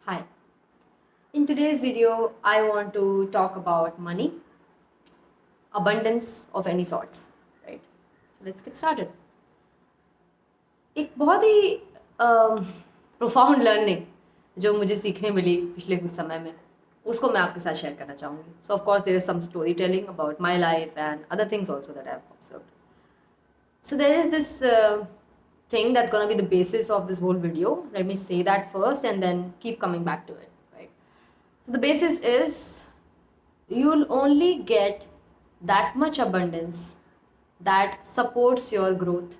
Hi. In today's video, I want to talk about money, abundance of any sorts, right? So let's get started. एक बहुत ही profound learning जो मुझे सीखने मिली पिछले कुछ समय में उसको मैं आपके साथ शेयर करना चाहूँगी. So of course there is some storytelling about my life and other things also that I've observed. So there is this thing that's going to be the basis of this whole video. Let me say that first and then keep coming back to it, right? So the basis is you'll only get that much abundance that supports your growth,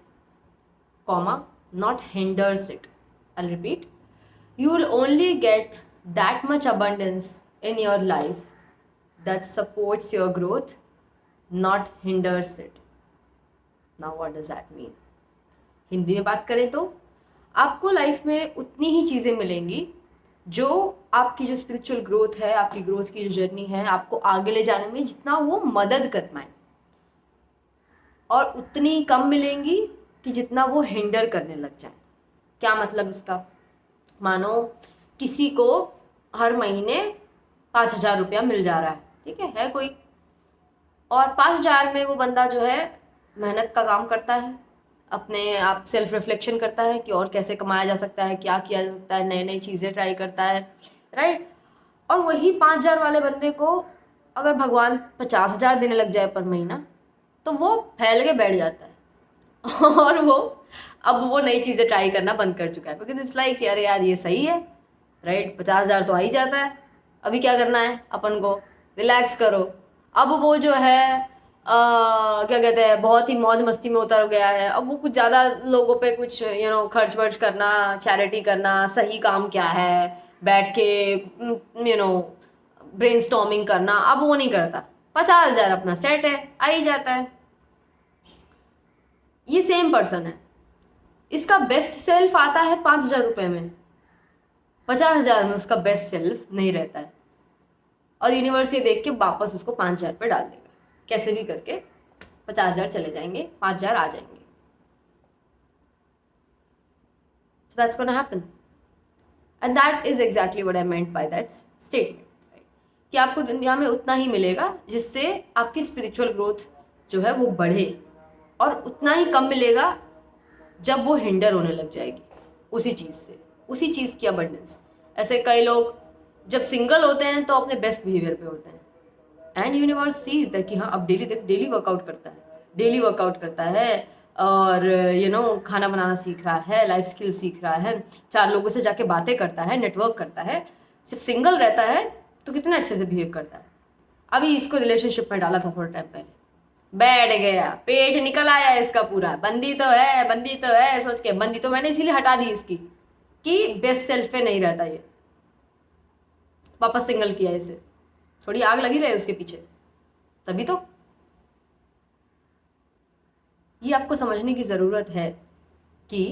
comma, not hinders it. I'll repeat. You will only get that much abundance in your life that supports your growth, not hinders it. Now what does that mean? Hindi में बात करें तो आपको life में उतनी ही चीज़ें मिलेंगी जो आपकी जो स्पिरिचुअल ग्रोथ है, आपकी ग्रोथ की जो जर्नी है, आपको आगे ले जाने में जितना वो मदद कर पाए, और उतनी कम मिलेंगी कि जितना वो हिंडर करने लग जाए. क्या मतलब इसका? मानो किसी को हर महीने 5,000 रुपया मिल जा रहा है, ठीक है कोई, और 5,000 में वो बंदा जो है मेहनत का काम करता है, अपने आप सेल्फ रिफ्लेक्शन करता है कि और कैसे कमाया जा सकता है, क्या किया जा सकता है, नई नई चीज़ें ट्राई करता है, राइट. और वही 5,000 वाले बंदे को अगर भगवान 50,000 देने लग जाए पर महीना तो वो फैल के बैठ जाता है और वो नई चीज़ें ट्राई करना बंद कर चुका है, बिकॉज इट्स लाइक अरे यार ये सही है, राइट. 50,000 तो आ ही जाता है, अभी क्या करना है अपन को, रिलैक्स करो. अब वो जो है क्या कहते हैं, बहुत ही मौज मस्ती में उतर गया है. अब वो कुछ ज़्यादा लोगों पे कुछ खर्च वर्च करना, चैरिटी करना, सही काम क्या है, बैठ के ब्रेनस्टॉर्मिंग करना, अब वो नहीं करता. 50,000 अपना सेट है, आ ही जाता है. ये सेम पर्सन है, इसका बेस्ट सेल्फ आता है 5,000 रुपये में, 50,000 में उसका बेस्ट सेल्फ नहीं रहता है, और यूनिवर्स ये देख के वापस उसको 5,000 पे डाल देगा. कैसे भी करके 50,000 चले जाएंगे, 5,000 आ जाएंगे. So that's gonna happen. And that is exactly what I meant by that statement. कि आपको दुनिया में उतना ही मिलेगा जिससे आपकी स्पिरिचुअल ग्रोथ जो है वो बढ़े, और उतना ही कम मिलेगा जब वो हिंडर होने लग जाएगी उसी चीज़ से, उसी चीज़ की अबंडेंस. ऐसे कई लोग जब सिंगल होते हैं तो अपने बेस्ट बिहेवियर पे होते हैं, एंड यूनिवर्स सीज दैट कि हाँ अब डेली वर्कआउट करता है, और खाना बनाना सीख रहा है, लाइफ स्किल सीख रहा है, 4 लोगों से जाके बातें करता है, नेटवर्क करता है. सिर्फ सिंगल रहता है तो कितने अच्छे से बिहेव करता है. अभी इसको रिलेशनशिप में डाला था थोड़ा टाइम पहले, बैठ गया, पेट निकल आया इसका पूरा, बंदी तो है सोच के. बंदी तो मैंने इसीलिए हटा दी इसकी कि बेस्ट सेल्फ पे नहीं रहता, ये वापस सिंगल किया इसे. थोड़ी आग लगी रहे उसके पीछे, तभी तो. ये आपको समझने की ज़रूरत है कि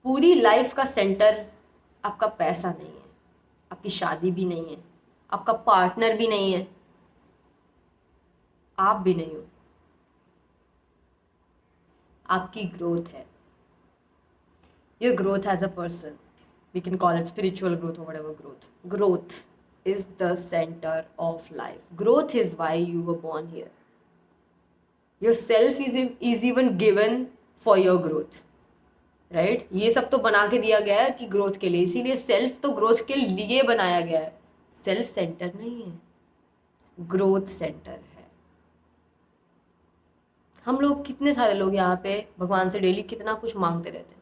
पूरी लाइफ का सेंटर आपका पैसा नहीं है, आपकी शादी भी नहीं है, आपका पार्टनर भी नहीं है, आप भी नहीं हो. आपकी ग्रोथ है. Your growth as a person, we can call it spiritual growth और whatever growth. Growth is the center of life. Growth is why you were born here. Yourself is even given for your growth, right? ये सब तो बना के दिया गया है कि ग्रोथ के लिए, इसीलिए सेल्फ तो ग्रोथ के लिए बनाया गया है. सेल्फ सेंटर नहीं है, ग्रोथ सेंटर है. हम लोग कितने सारे लोग यहाँ पे भगवान से डेली कितना कुछ मांगते रहते हैं,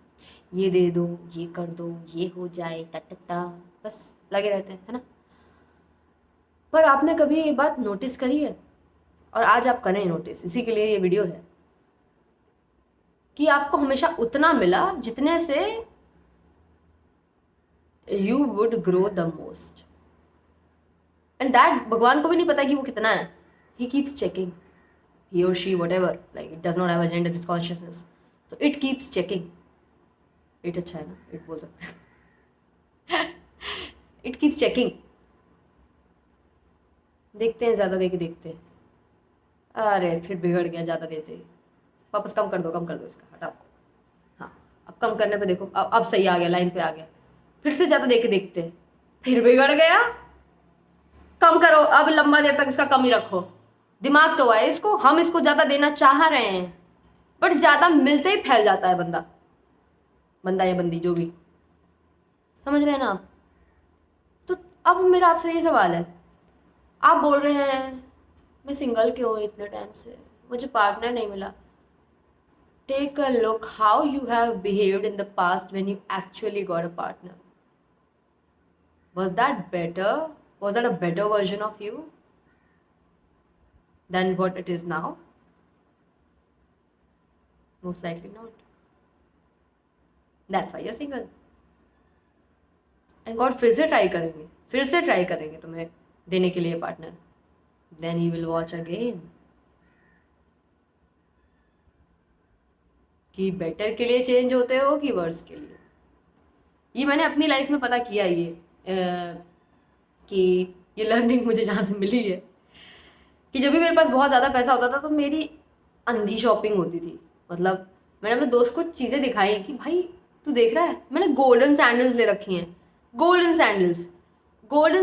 ये दे दो, ये कर दो, ये हो जाए, टा बस लगे रहते हैं, है ना. पर आपने कभी ये बात नोटिस करी है, और आज आप करें नोटिस, इसी के लिए ये वीडियो है, कि आपको हमेशा उतना मिला जितने से you would grow the most. And that भगवान को भी नहीं पता कि वो कितना है. He keeps checking, he or she whatever, like it does not have a gender, it's consciousness, so it keeps checking. it अच्छा है ना, it बोल सकते हैं. it keeps checking. देखते हैं, ज़्यादा दे के देखते हैं, अरे फिर बिगड़ गया, ज़्यादा देते, वापस कम कर दो इसका, हटाओ. हाँ, अब कम करने पे देखो, अब सही आ गया, लाइन पे आ गया. फिर से ज़्यादा देके देखते, फिर बिगड़ गया, कम करो, अब लंबा देर तक इसका कम ही रखो। दिमाग तो है इसको, हम इसको ज़्यादा देना चाह रहे हैं, बट ज़्यादा मिलते ही फैल जाता है बंदा, बंदा या बंदी जो भी, समझ रहे हैं ना आप। तो अब मेरा आपसे ये सवाल है, आप बोल रहे हैं मैं सिंगल क्यों हूँ इतने टाइम से, मुझे पार्टनर नहीं मिला। Take a look how you have behaved in the past when you actually got a partner. Was that better? Was that a better version of you than what it is now? Most likely not. That's why you're single. And God फिर से try करेंगे, फिर से try करेंगे तुम्हें देने के लिए partner. Then you will watch again कि बेटर के लिए चेंज होते हो कि वर्स के लिए। ये मैंने अपनी लाइफ में पता किया, कि ये लर्निंग मुझे जहाँ से मिली है कि जब भी मेरे पास बहुत ज़्यादा पैसा होता था तो मेरी अंधी शॉपिंग होती थी। मतलब मैंने अपने दोस्त को चीज़ें दिखाई कि भाई तू देख रहा है, मैंने गोल्डन सैंडल्स ले रखी हैं, गोल्डन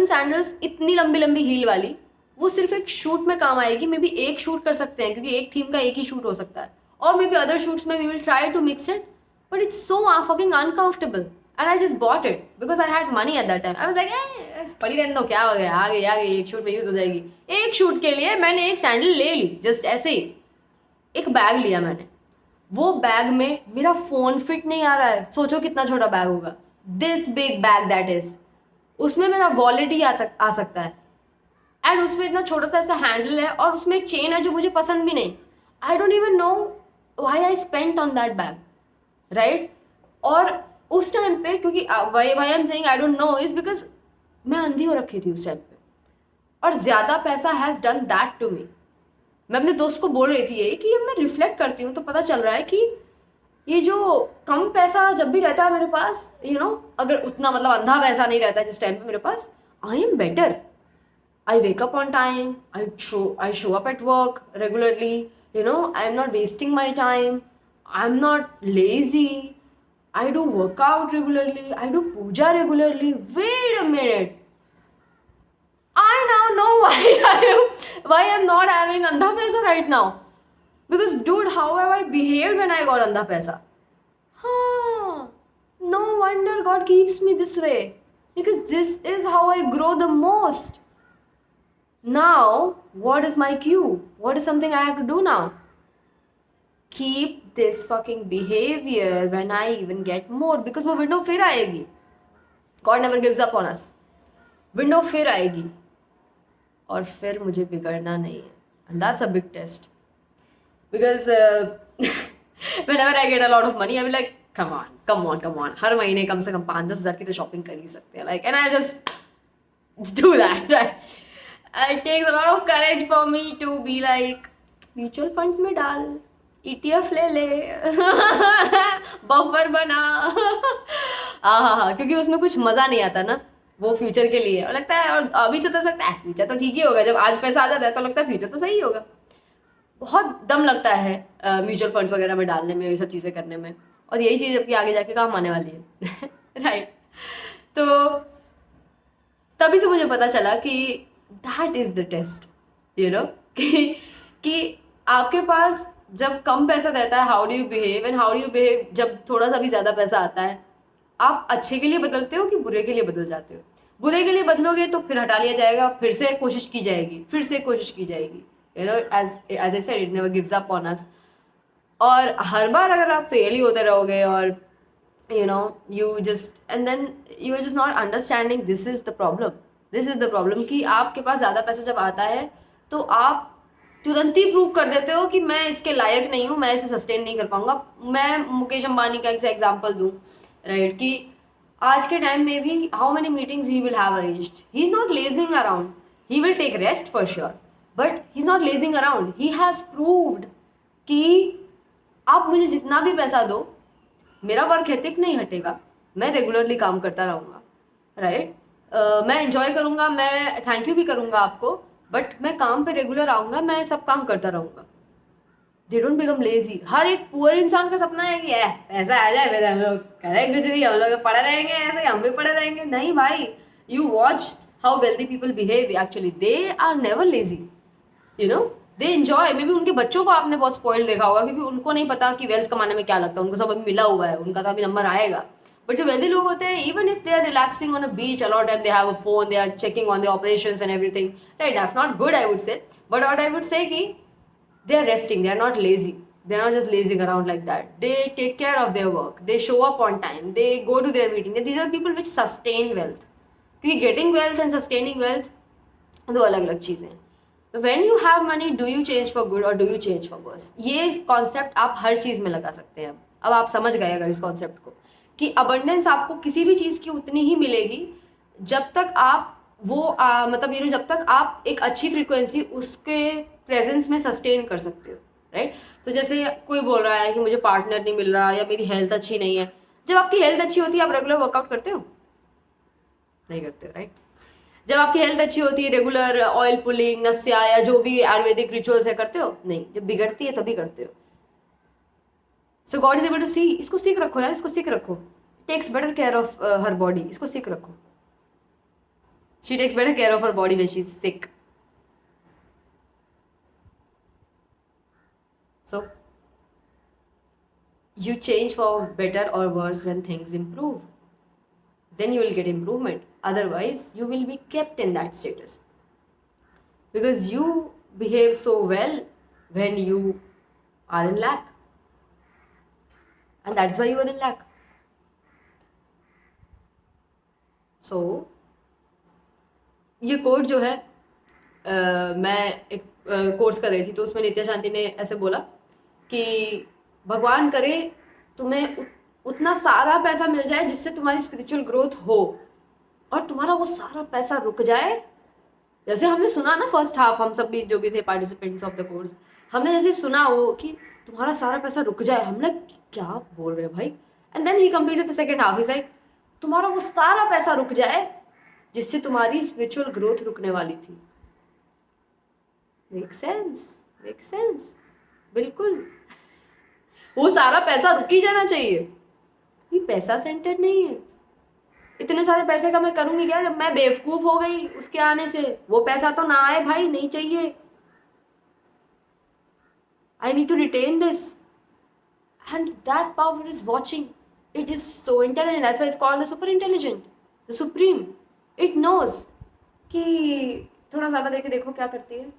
सैंडल्स इतनी लंबी लंबी हील वाली, वो सिर्फ एक शूट में काम आएगी। मे बी एक शूट कर सकते हैं क्योंकि एक थीम का एक ही शूट हो सकता है, और मे बी अदर शूट्स में we will try to mix it, but it's so fucking uncomfortable and I just bought it because I had money at that time. I was like, पड़ी रहने दो, क्या हो गया, आ गई एक शूट में यूज हो जाएगी। एक शूट के लिए मैंने एक सैंडल ले ली, जस्ट ऐसे ही। एक बैग लिया मैंने, वो बैग में मेरा फोन फिट नहीं आ रहा है, सोचो कितना छोटा बैग होगा, this big bag that is, उसमें मेरा वॉलेट ही आ सकता है, एंड उसमें इतना छोटा सा ऐसा हैंडल है, और उसमें एक चेन है जो मुझे पसंद भी नहीं। I don't even know why I spent on that bag, right. और उस टाइम पे, क्योंकि why I am saying I don't know is because मैं अंधी हो रखी थी उस टाइम पे, और ज़्यादा पैसा has done that to me. मैं अपने दोस्त को बोल रही थी ये कि मैं रिफ्लेक्ट करती हूँ तो पता चल रहा है कि ये जो कम पैसा जब भी रहता है मेरे पास, अगर उतना मतलब अंधा पैसा नहीं रहता है जिस टाइम पे मेरे पास, I am better, I wake up on time, I show up at work regularly, I am not wasting my time, I am not lazy, I do workout regularly, I do puja regularly. Wait a minute, I now know why I'm not having andha paisa right now. Because dude, how have I behaved when I got andha paisa? No wonder God keeps me this way, because this is how I grow the most. Now what is my cue? What is something I have to do now? Keep this fucking behavior when I even get more, because वो window फिर आएगी। God never gives up on us. Window फिर आएगी और फिर मुझे बिगड़ना नहीं है, and that's a big test, because whenever I get a lot of money I will like come on, हर महीने कम से कम 5-10 हज़ार की तो शॉपिंग कर ही सकते हैं, like, and I just do that, right? It takes a lot of courage for me to be like mutual funds में डाल, ETF ले ले, बफर बना। हाँ, क्योंकि उसमें कुछ मज़ा नहीं आता ना, वो फ्यूचर के लिए, और लगता है, और अभी से तो लगता है फ्यूचर तो ठीक ही होगा, जब आज पैसा आ जाता है तो लगता है फ्यूचर तो सही होगा। बहुत दम लगता है म्यूचुअल फंड्स वगैरह में डालने में, ये सब चीज़ें करने में, और यही चीज़ अपनी आगे जाके काम आने वाली है। राइट। तो तभी से मुझे पता चला कि दैट इज़ द टेस्ट, कि आपके पास जब कम पैसा रहता है, how do you behave, and how do you behave जब थोड़ा सा भी ज़्यादा पैसा आता है। आप अच्छे के लिए बदलते हो कि बुरे के लिए बदल जाते हो? बुरे के लिए बदलोगे तो फिर हटा लिया जाएगा, फिर से कोशिश की जाएगी, as I said, it never gives up on us. और हर बार अगर आप फेल ही होते रहोगे, और you just, and then you are just not understanding, this is the problem कि आपके पास ज़्यादा पैसा जब आता है तो आप तुरंत ही प्रूव कर देते हो कि मैं इसके लायक नहीं हूँ, मैं इसे सस्टेन नहीं कर पाऊंगा। मैं मुकेश अंबानी का एक एग्जाम्पल दूँ, राइट, कि आज के टाइम में भी how many meetings he will have arranged, he is not lazing around, he will take rest for sure, but he is not lazing around, he has proved कि आप मुझे जितना भी पैसा दो, मेरा वर्क एथिक नहीं हटेगा, मैं रेगुलरली काम करता रहूँगा, राइट। मैं एंजॉय करूँगा, मैं थैंक यू भी करूँगा आपको, बट मैं काम पे रेगुलर आऊँगा, मैं सब काम करता रहूँगा। They don't become lazy. हर एक पुअर इंसान का सपना है कि पैसा आ जाए मेरा, हम लोग करें कुछ भी, हम लोग पढ़े रहेंगे ऐसे, हम भी पढ़े रहेंगे। नहीं भाई, you watch how wealthy people behave, actually they are never lazy, you know, they enjoy. Maybe उनके बच्चों को आपने बहुत स्पॉइल देखा होगा, क्योंकि उनको नहीं पता कि वेल्थ कमाने में क्या लगता है, उनको सब अभी मिला हुआ है, उनका तो अभी नंबर आएगा। बट जो वेल्दी लोग होते हैं, even if they are relaxing on a beach a lot and they have a phone, they are checking on the operations and everything, right, that's not good I would say, but what I would say कि they are resting, they are not lazy, they are not just lazing around like that, they take care of their work, they show up on time, they go to their meeting, these are people which sustain wealth, क्योंकि getting wealth and sustaining wealth दो अलग अलग चीजें हैं। when you have money, do you change for good or do you change for worse, ये concept आप हर चीज में लगा सकते हैं। अब आप समझ गए अगर इस कॉन्सेप्ट को, कि अबंडेंस आपको किसी भी चीज की उतनी ही मिलेगी जब तक आप वो मतलब ये जब तक आप एक अच्छी फ्रीक्वेंसी उसके प्रेजेंस में सस्टेन कर सकते हो, राइट। तो जैसे कोई बोल रहा है कि मुझे पार्टनर नहीं मिल रहा या मेरी हेल्थ अच्छी नहीं है, जब आपकी हेल्थ अच्छी होती है आप रेगुलर वर्कआउट करते हो? नहीं करते हो, राइट। जब आपकी हेल्थ अच्छी होती है रेगुलर ऑयल पुलिंग, नस्या या जो भी आयुर्वेदिक रिचुअल्स है करते हो? नहीं, जब बिगड़ती है तभी करते हो। So God is able to see, इसको सीख रखो यार, इसको सीख रखो। Takes better care of her body, इसको सीख रखो। She takes better care of her body when she is sick. So you change for better or worse when things improve. Then you will get improvement. Otherwise, you will be kept in that status. Because you behave so well when you are in lack. And that's why you are in lack. So, ये code जो है मैं एक course कर रही थी, तो उसमें नित्या शांति ने ऐसे बोला कि भगवान करे तुम्हें उतना सारा पैसा मिल जाए जिससे तुम्हारी स्पिरिचुअल ग्रोथ हो, और तुम्हारा वो सारा पैसा रुक जाए। जैसे हमने सुना ना फर्स्ट हाफ, हम सब भी जो भी थे पार्टिसिपेंट्स ऑफ द कोर्स, हमने जैसे सुना वो कि तुम्हारा सारा पैसा रुक जाए, हमने क्या बोल रहे हैं भाई। And then he completed the second half, is like तुम्हारा वो सारा पैसा रुक जाए जिससे तुम्हारी स्पिरिचुअल ग्रोथ रुकने वाली थी। मेक सेंस, मेक सेंस, बिल्कुल। वो सारा पैसा रुक ही जाना चाहिए। ये पैसा सेंटर्ड नहीं है। इतने सारे पैसे का मैं करूंगी क्या जब मैं बेवकूफ हो गई उसके आने से? वो पैसा तो ना आए भाई, नहीं चाहिए। I need to retain this, and that power is watching. It is so intelligent. That's why it's called the super intelligent, the supreme. It knows कि थोड़ा ज्यादा देके देखो क्या करती है।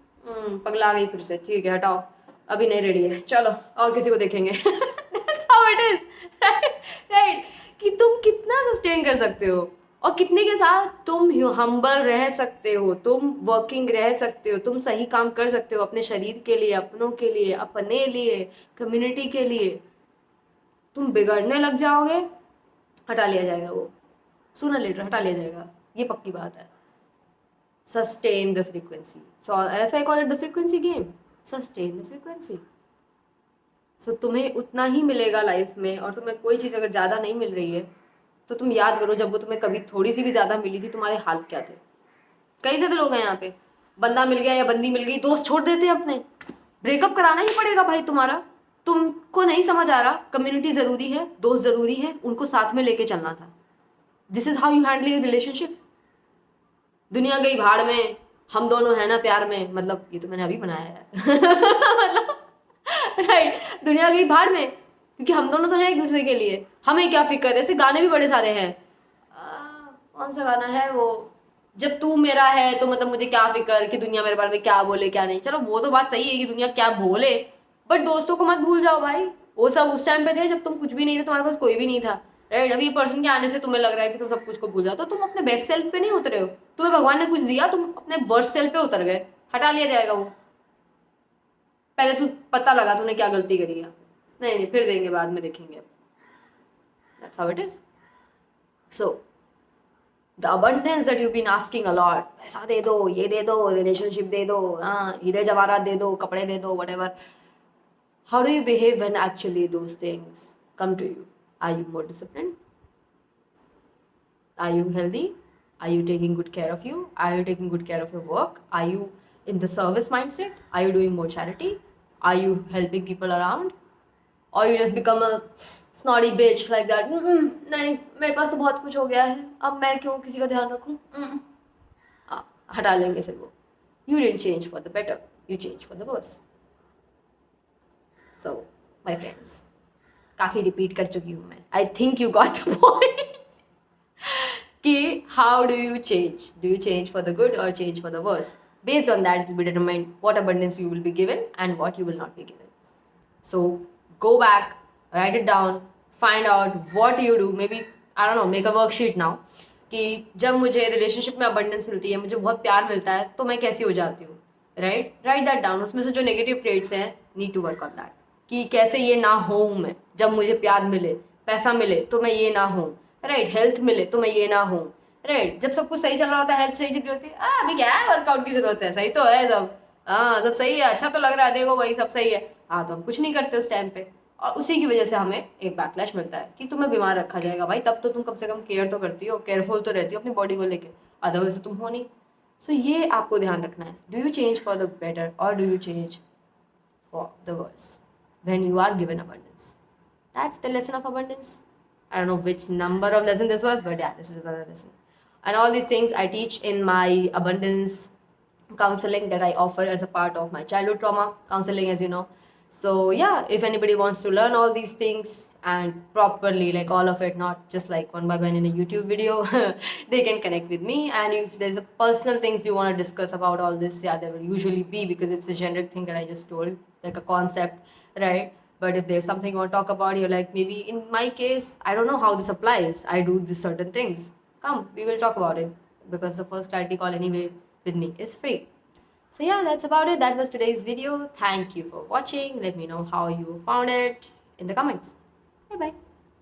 पगला गई फिर से, ठीक है हटाओ, अभी नहीं रेडी है, चलो और किसी को देखेंगे। That's how it is, right? कि तुम कितना सस्टेन कर सकते हो और कितने के साथ तुम हम्बल रह सकते हो, तुम वर्किंग रह सकते हो, तुम सही काम कर सकते हो अपने शरीर के लिए, अपनों के लिए, अपने लिए, कम्युनिटी के लिए। तुम बिगड़ने लग जाओगे, हटा लिया जाएगा वो, सूनर लेटर हटा लिया जाएगा, ये पक्की बात है। sustain the frequency. So that's why I call it the frequency game. Sustain the frequency. So तुम्हें उतना ही मिलेगा लाइफ में, और तुम्हें कोई चीज़ अगर ज़्यादा नहीं मिल रही है तो तुम याद करो जब वो तुम्हें कभी थोड़ी सी भी ज़्यादा मिली थी तुम्हारे हाल क्या थे। कई सारे लोग हैं यहाँ पे, बंदा मिल गया या बंदी मिल गई, दोस्त छोड़ देते हैं अपने। ब्रेकअप कराना ही पड़ेगा भाई तुम्हारा। तुमको नहीं समझ आ रहा, कम्युनिटी ज़रूरी है, दोस्त ज़रूरी है, उनको साथ में लेके चलना था। This is how you handle your relationship. दुनिया गई भाड़ में, हम दोनों हैं ना प्यार में, मतलब ये तो मैंने अभी बनाया है। मतलब राइट, दुनिया गई भाड़ में क्योंकि हम दोनों तो हैं एक दूसरे के लिए, हमें क्या फिक्र। ऐसे गाने भी बड़े सारे हैं। कौन सा गाना है वो, जब तू मेरा है तो मतलब मुझे क्या फिक्र कि दुनिया मेरे बारे में क्या बोले क्या नहीं। चलो वो तो बात सही है कि दुनिया क्या बोले, बट दोस्तों को मत भूल जाओ भाई। वो सब उस टाइम पे थे जब तुम कुछ भी नहीं थे, तुम्हारे पास कोई भी नहीं था, राइट। अभी ये पर्सन के आने से तुम्हें लग रहा है कि तुम सब कुछ को भूल जाओ, तो तुम अपने बेस्ट सेल्फ पे नहीं उतरे हो। तुम्हें भगवान ने कुछ दिया, तुम अपने वर्स्ट सेल्फ पे उतर गए, हटा लिया जाएगा वो। पहले तू पता लगा तूने क्या गलती करी है। नहीं, फिर देंगे, बाद में देखेंगे। That's how it is. So the abundance that you've been asking a lot, पैसा दे दो, ये दे दो, रिलेशनशिप दे दो, हाँ हीरे जवाहरात दे दो, कपड़े दे दो, whatever. How do you behave when actually those things come to you? Are you more disciplined? Are you healthy? Are you taking good care of you? Are you taking good care of your work? Are you in the service mindset? Are you doing more charity? Are you helping people around? Or you just become a snotty bitch like that? नहीं, मेरे पास तो बहुत कुछ हो गया है, अब मैं क्यों किसी का ध्यान रखूं? हटा लेंगे फिर वो. You didn't change for the better, you changed for the worse. So, my friends, काफ़ी रिपीट कर चुकी हूँ मैं. I think you got the point. कि how do you change for the good or change for the worse? Based on that, it will be determined what abundance you will be given and what you will not be given. So go back, write it down, find out what you do. Maybe, I don't know, make a worksheet now. कि जब मुझे relationship में abundance मिलती है, मुझे बहुत प्यार मिलता है, तो मैं कैसी हो जाती हूँ, राइट? Right that down. उसमें से जो नेगेटिव ट्रेड्स हैं, need to work on that. कि कैसे ये ना हो मैं, जब मुझे प्यार मिले, पैसा मिले तो मैं ये ना हूँ, राइट? हेल्थ मिले तो मैं ये ना हूँ, राइट? जब सब कुछ सही चल रहा होता है, हेल्थ सही चल रही होती है, अभी क्या है, वर्कआउट की जरूरत है, सही तो है सब, हाँ सब सही है, अच्छा तो लग रहा है, देखो भाई सब सही है, हाँ तो हम कुछ नहीं करते उस टाइम पे. और उसी की वजह से हमें एक बैकलैश मिलता है कि तुम्हें बीमार रखा जाएगा. भाई तब तो तुम कम से कम केयर तो करती हो, केयरफुल तो रहती हो अपनी बॉडी को लेके, अदरवाइज तो तुम हो नहीं. सो ये आपको ध्यान रखना है. Do you change for the better और do you change for the worse when you are given abundance? That's the lesson of abundance. I don't know which number of lesson this was, but yeah, this is another lesson. And all these things I teach in my abundance counseling that I offer as a part of my childhood trauma counseling, as you know. So yeah, if anybody wants to learn all these things and properly, like all of it, not just like one by one in a YouTube video, they can connect with me. And if there's a personal things you want to discuss about all this, yeah, there will usually be, because it's a generic thing that I just told, like a concept, right? But if there's something you want to talk about, you're like, maybe in my case, I don't know how this applies, I do these certain things, come, we will talk about it, because the first clarity call anyway with me is free. So yeah, that's about it. That was today's video. Thank you for watching. Let me know how you found it in the comments. Bye bye.